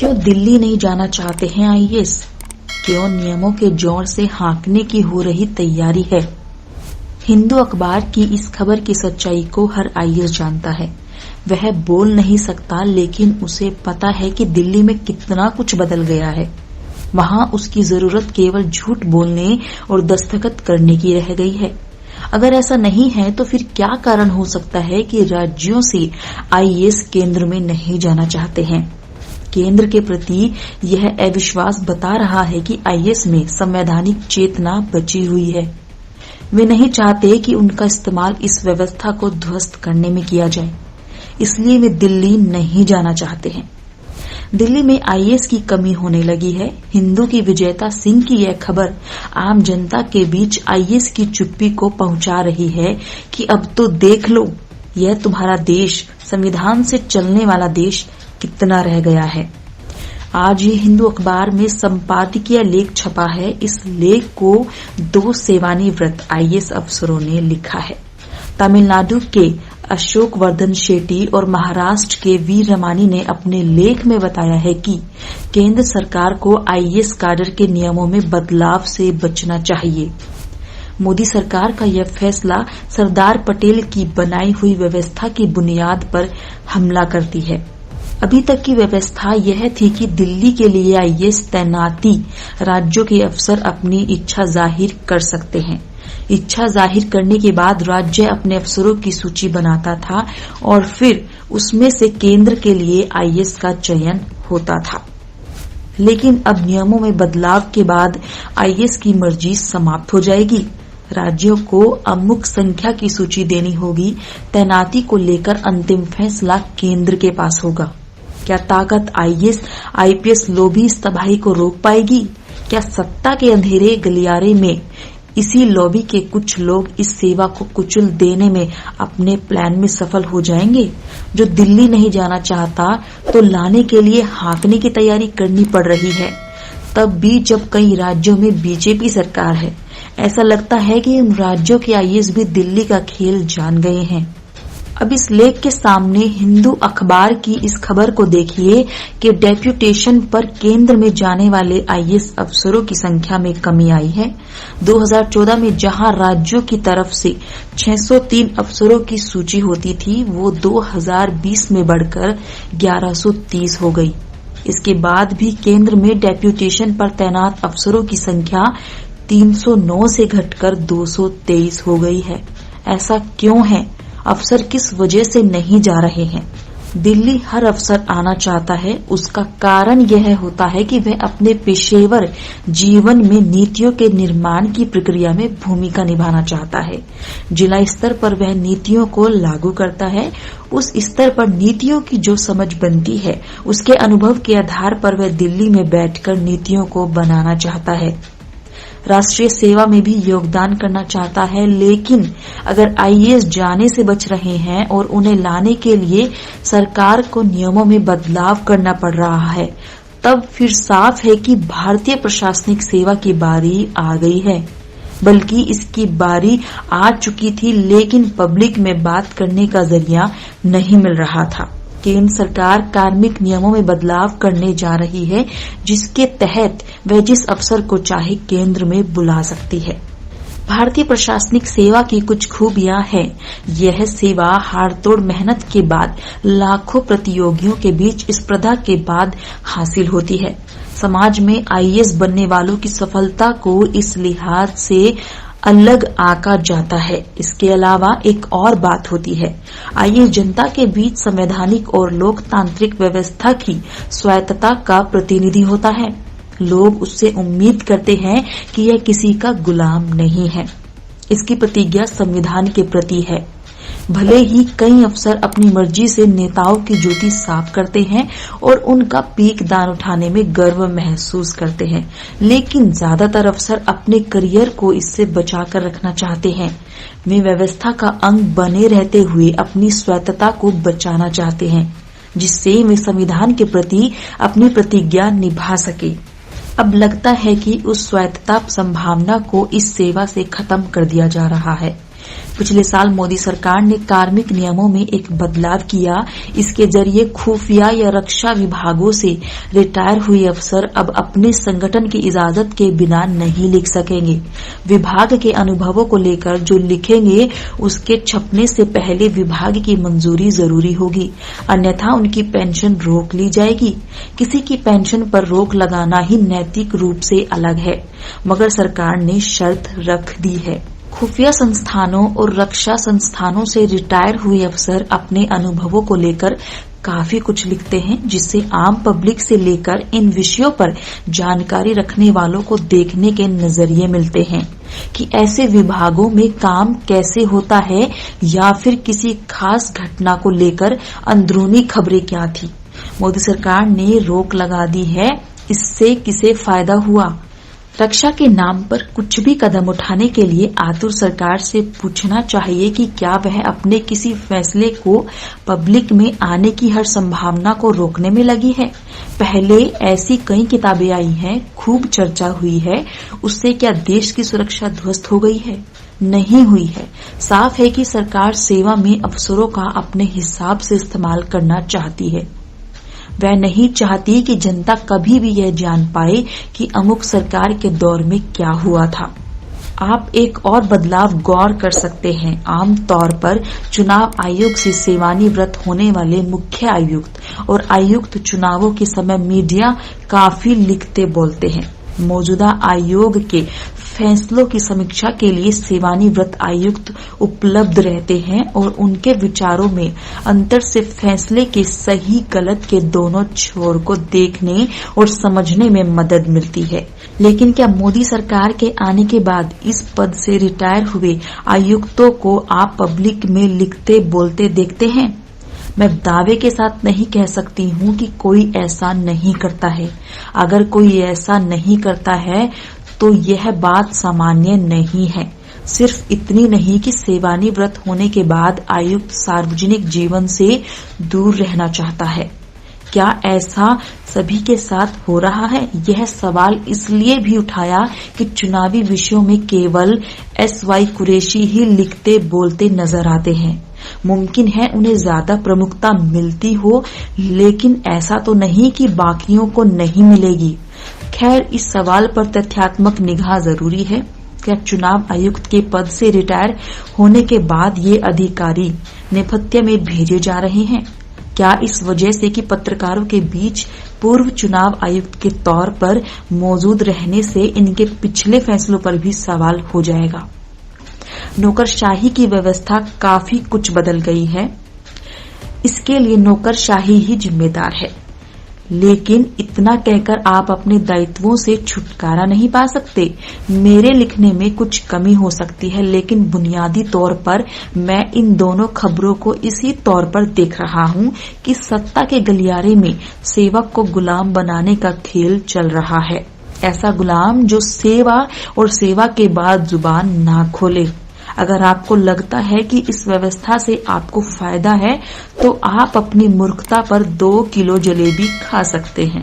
क्यों दिल्ली नहीं जाना चाहते हैं आईएएस? क्यों नियमों के जोर से हाँकने की हो रही तैयारी है? हिंदू अखबार की इस खबर की सच्चाई को हर आईएएस जानता है। वह बोल नहीं सकता, लेकिन उसे पता है कि दिल्ली में कितना कुछ बदल गया है। वहां उसकी जरूरत केवल झूठ बोलने और दस्तखत करने की रह गई है। अगर ऐसा नहीं है तो फिर क्या कारण हो सकता है कि राज्यों से आईएएस केंद्र में नहीं जाना चाहते हैं? केंद्र के प्रति यह अविश्वास बता रहा है कि आईएएस में संवैधानिक चेतना बची हुई है। वे नहीं चाहते कि उनका इस्तेमाल इस व्यवस्था को ध्वस्त करने में किया जाए, इसलिए वे दिल्ली नहीं जाना चाहते हैं। दिल्ली में आईएएस की कमी होने लगी है। हिंदू की विजेता सिंह की यह खबर आम जनता के बीच आईएएस की चुप्पी को पहुंचा रही है कि अब तो देख लो, यह तुम्हारा देश, संविधान से चलने वाला देश कितना रह गया है। आज ये हिंदू अखबार में संपादकीय लेख छपा है। इस लेख को 2 सेवानिवृत्त आईएएस अफसरों ने लिखा है। तमिलनाडु के अशोक वर्धन शेट्टी और महाराष्ट्र के वी रमानी ने अपने लेख में बताया है कि केंद्र सरकार को आईएएस काडर के नियमों में बदलाव से बचना चाहिए। मोदी सरकार का यह फैसला सरदार पटेल की बनाई हुई व्यवस्था की बुनियाद पर हमला करती है। अभी तक की व्यवस्था यह थी कि दिल्ली के लिए आईएएस तैनाती राज्यों के अफसर अपनी इच्छा जाहिर कर सकते हैं। इच्छा जाहिर करने के बाद राज्य अपने अफसरों की सूची बनाता था और फिर उसमें से केंद्र के लिए आईएएस का चयन होता था। लेकिन अब नियमों में बदलाव के बाद आईएएस की मर्जी समाप्त हो जाएगी। राज्यों को अमुक संख्या की सूची देनी होगी। तैनाती को लेकर अंतिम फैसला केंद्र के पास होगा। क्या ताकत आईएएस आईपीएस लोभी इस तबाही को रोक पाएगी? क्या सत्ता के अंधेरे गलियारे में इसी लॉबी के कुछ लोग इस सेवा को कुचल देने में अपने प्लान में सफल हो जाएंगे? जो दिल्ली नहीं जाना चाहता तो लाने के लिए हाँकने की तैयारी करनी पड़ रही है, तब भी जब कई राज्यों में बीजेपी सरकार है। ऐसा लगता है कि उन राज्यों के आईएएस भी दिल्ली का खेल जान गए हैं। अब इस लेख के सामने हिंदू अखबार की इस खबर को देखिए कि डेप्यूटेशन पर केंद्र में जाने वाले आईएएस अफसरों की संख्या में कमी आई है। 2014 में जहां राज्यों की तरफ से 603 अफसरों की सूची होती थी, वो 2020 में बढ़कर 1130 हो गई। इसके बाद भी केंद्र में डेप्यूटेशन पर तैनात अफसरों की संख्या 309 से घटकर 223 हो गई है। ऐसा क्यों है? अफसर किस वजह से नहीं जा रहे हैं? दिल्ली हर अफसर आना चाहता है। उसका कारण यह होता है कि वह अपने पेशेवर जीवन में नीतियों के निर्माण की प्रक्रिया में भूमिका निभाना चाहता है। जिला स्तर पर वह नीतियों को लागू करता है। उस स्तर पर नीतियों की जो समझ बनती है, उसके अनुभव के आधार पर वह दिल्ली में बैठकर नीतियों को बनाना चाहता है। राष्ट्रीय सेवा में भी योगदान करना चाहता है। लेकिन अगर आईएएस जाने से बच रहे हैं और उन्हें लाने के लिए सरकार को नियमों में बदलाव करना पड़ रहा है, तब फिर साफ है कि भारतीय प्रशासनिक सेवा की बारी आ गई है। बल्कि इसकी बारी आ चुकी थी, लेकिन पब्लिक में बात करने का जरिया नहीं मिल रहा था। केंद्र सरकार कार्मिक नियमों में बदलाव करने जा रही है, जिसके तहत वह जिस अफसर को चाहे केंद्र में बुला सकती है। भारतीय प्रशासनिक सेवा की कुछ खूबियां हैं। यह सेवा हाड़तोड़ मेहनत के बाद लाखों प्रतियोगियों के बीच स्पर्धा के बाद हासिल होती है। समाज में आईएएस बनने वालों की सफलता को इस लिहाज से अलग आका जाता है। इसके अलावा एक और बात होती है, आईएएस जनता के बीच संवैधानिक और लोकतांत्रिक व्यवस्था की स्वायत्तता का प्रतिनिधि होता है। लोग उससे उम्मीद करते हैं कि यह किसी का गुलाम नहीं है। इसकी प्रतिज्ञा संविधान के प्रति है। भले ही कई अफसर अपनी मर्जी से नेताओं की ज्योति साफ करते हैं और उनका पीक दान उठाने में गर्व महसूस करते हैं, लेकिन ज्यादातर अफसर अपने करियर को इससे बचाकर रखना चाहते हैं। वे व्यवस्था का अंग बने रहते हुए अपनी स्वायत्तता को बचाना चाहते हैं, जिससे वे संविधान के प्रति अपनी प्रतिज्ञा निभा सके। अब लगता है कि उस स्वायत्तता संभावना को इस सेवा से खत्म कर दिया जा रहा है। पिछले साल मोदी सरकार ने कार्मिक नियमों में एक बदलाव किया। इसके जरिए खुफिया या रक्षा विभागों से रिटायर हुए अफसर अब अपने संगठन की इजाजत के बिना नहीं लिख सकेंगे। विभाग के अनुभवों को लेकर जो लिखेंगे उसके छपने से पहले विभाग की मंजूरी जरूरी होगी, अन्यथा उनकी पेंशन रोक ली जाएगी। किसी की पेंशन पर रोक लगाना ही नैतिक रूप से अलग है, मगर सरकार ने शर्त रख दी है। खुफिया संस्थानों और रक्षा संस्थानों से रिटायर हुए अफसर अपने अनुभवों को लेकर काफी कुछ लिखते हैं, जिससे आम पब्लिक से लेकर इन विषयों पर जानकारी रखने वालों को देखने के नजरिए मिलते हैं कि ऐसे विभागों में काम कैसे होता है या फिर किसी खास घटना को लेकर अंदरूनी खबरें क्या थी। मोदी सरकार ने रोक लगा दी है, इससे किसे फायदा हुआ? रक्षा के नाम पर कुछ भी कदम उठाने के लिए आतुर सरकार से पूछना चाहिए कि क्या वह अपने किसी फैसले को पब्लिक में आने की हर संभावना को रोकने में लगी है। पहले ऐसी कई किताबें आई हैं, खूब चर्चा हुई है, उससे क्या देश की सुरक्षा ध्वस्त हो गई है? नहीं हुई है। साफ है कि सरकार सेवा में अफसरों का अपने हिसाब से इस्तेमाल करना चाहती है। वह नहीं चाहती कि जनता कभी भी यह जान पाए कि अमुक सरकार के दौर में क्या हुआ था। आप एक और बदलाव गौर कर सकते हैं। आम तौर पर चुनाव आयोग से सेवानिवृत्त होने वाले मुख्य आयुक्त और आयुक्त चुनावों के समय मीडिया काफी लिखते बोलते हैं। मौजूदा आयोग के फैसलों की समीक्षा के लिए सेवानिवृत्त आयुक्त उपलब्ध रहते हैं और उनके विचारों में अंतर से फैसले के सही गलत के दोनों छोर को देखने और समझने में मदद मिलती है। लेकिन क्या मोदी सरकार के आने के बाद इस पद से रिटायर हुए आयुक्तों को आप पब्लिक में लिखते बोलते देखते हैं? मैं दावे के साथ नहीं कह सकती हूँ कि कोई ऐसा नहीं करता है। अगर कोई ऐसा नहीं करता है तो यह बात सामान्य नहीं है। सिर्फ इतनी नहीं कि सेवानिवृत्त होने के बाद आयुक्त सार्वजनिक जीवन से दूर रहना चाहता है। क्या ऐसा सभी के साथ हो रहा है? यह सवाल इसलिए भी उठाया कि चुनावी विषयों में केवल SY कुरैशी ही लिखते बोलते नजर आते हैं। मुमकिन है उन्हें ज्यादा प्रमुखता मिलती हो, लेकिन ऐसा तो नहीं कि बाकियों को नहीं मिलेगी। खैर, इस सवाल पर तथ्यात्मक निगाह जरूरी है। क्या चुनाव आयुक्त के पद से रिटायर होने के बाद ये अधिकारी नेपथ्य में भेजे जा रहे हैं? क्या इस वजह से कि पत्रकारों के बीच पूर्व चुनाव आयुक्त के तौर पर मौजूद रहने से इनके पिछले फैसलों पर भी सवाल हो जाएगा? नौकरशाही की व्यवस्था काफी कुछ बदल गई है, इसके लिए नौकरशाही ही जिम्मेदार है। लेकिन इतना कहकर आप अपने दायित्वों से छुटकारा नहीं पा सकते। मेरे लिखने में कुछ कमी हो सकती है, लेकिन बुनियादी तौर पर मैं इन दोनों खबरों को इसी तौर पर देख रहा हूं कि सत्ता के गलियारे में सेवक को गुलाम बनाने का खेल चल रहा है। ऐसा गुलाम जो सेवा और सेवा के बाद जुबान ना खोले। अगर आपको लगता है कि इस व्यवस्था से आपको फायदा है तो आप अपनी मूर्खता पर 2 किलो जलेबी खा सकते हैं।